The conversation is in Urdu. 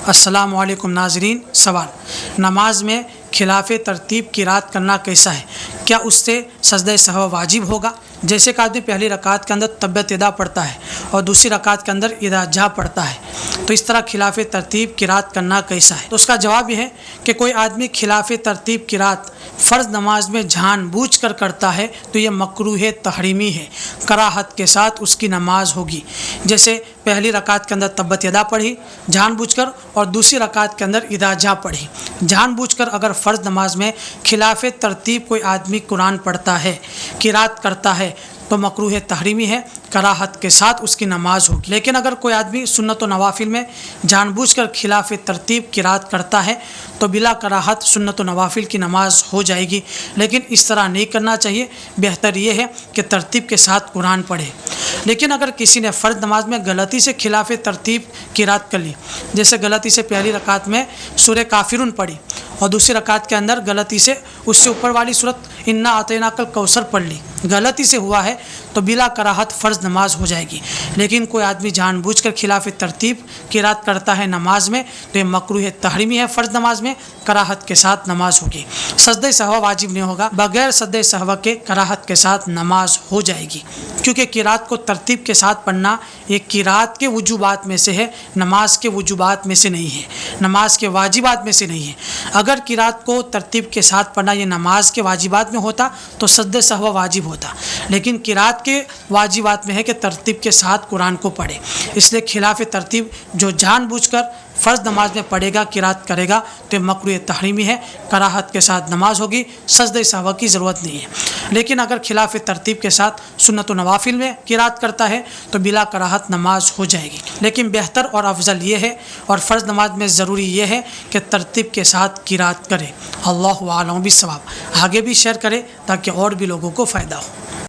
السلام علیکم ناظرین، سوال: نماز میں خلاف ترتیب قرات کرنا کیسا ہے؟ کیا اس سے سجدہ سہو واجب ہوگا؟ جیسے کہ آدمی پہلی رکعت کے اندر تبت یدا پڑھتا ہے اور دوسری رکعت کے اندر اذا جاء پڑھتا ہے، تو اس طرح خلاف ترتیب قرات کرنا کیسا ہے؟ تو اس کا جواب یہ ہے کہ کوئی آدمی خلاف ترتیب قرات فرض نماز میں جان بوجھ کر کرتا ہے تو یہ مکروہ تحریمی ہے، کراہت کے ساتھ اس کی نماز ہوگی۔ جیسے پہلی رکعت کے اندر تبت یدا پڑھی جان بوجھ کر، اور دوسری رکعت کے اندر اذا جاء پڑھی جان بوجھ کر۔ اگر فرض نماز میں خلاف ترتیب کوئی آدمی قرآن پڑھتا ہے، قرات کرتا ہے، تو مکروہ تحریمی ہے، کراہت کے ساتھ اس کی نماز ہوگی۔ لیکن اگر کوئی آدمی سنت و نوافل میں جان بوجھ کر خلاف ترتیب قرات کرتا ہے تو بلا کراہت سنت و نوافل کی نماز ہو جائے گی، لیکن اس طرح نہیں کرنا چاہیے۔ بہتر یہ ہے کہ ترتیب کے ساتھ قرآن پڑھے۔ لیکن اگر کسی نے فرض نماز میں غلطی سے خلاف ترتیب قرات کر لی، جیسے غلطی سے پہلی رکعت میں سورہ کافرون پڑھی اور دوسری رکعت کے اندر غلطی سے اس سے اوپر والی سورت انا اعطیناک الکوثر پڑھ لی، غلطی سے ہوا ہے، تو بلا کراہت فرض نماز ہو جائے گی۔ لیکن کوئی آدمی جان بوجھ کر خلاف ترتیب قرات کرتا ہے نماز میں تو یہ مکروہ تحریمی ہے، فرض نماز میں کراہت کے ساتھ نماز ہوگی۔ سجدہ سہو واجب نہیں ہوگا، بغیر سجدہ سہو کے کراہت کے ساتھ نماز ہو جائے گی، کیونکہ قرات کو ترتیب کے ساتھ پڑھنا یہ قرات کے وجوبات میں سے ہے، نماز کے وجوبات میں سے نہیں ہے، نماز کے واجبات میں سے نہیں ہے۔ اگر قرات کو ترتیب کے ساتھ پڑھنا یہ نماز کے واجبات میں ہوتا تو سجدہ سہو واجب ہوتا، لیکن قرات کے واجبات میں ہے کہ ترتیب کے ساتھ قرآن کو پڑھے۔ اس لیے خلاف ترتیب جو جان بوجھ کر فرض نماز میں پڑھے گا، قرات کرے گا، تو یہ مکروہ تحریمی ہے، کراہت کے ساتھ نماز ہوگی، سجدہ سہو کی ضرورت نہیں ہے۔ لیکن اگر خلاف ترتیب کے ساتھ سنت و نوافل میں قرات کرتا ہے تو بلا کراہت نماز ہو جائے گی۔ لیکن بہتر اور افضل یہ ہے، اور فرض نماز میں ضروری یہ ہے کہ ترتیب کے ساتھ قرات کرے۔ اللہ اعلم بالصواب۔ آگے بھی شیئر کرے تاکہ اور بھی لوگوں کو فائدہ ہو۔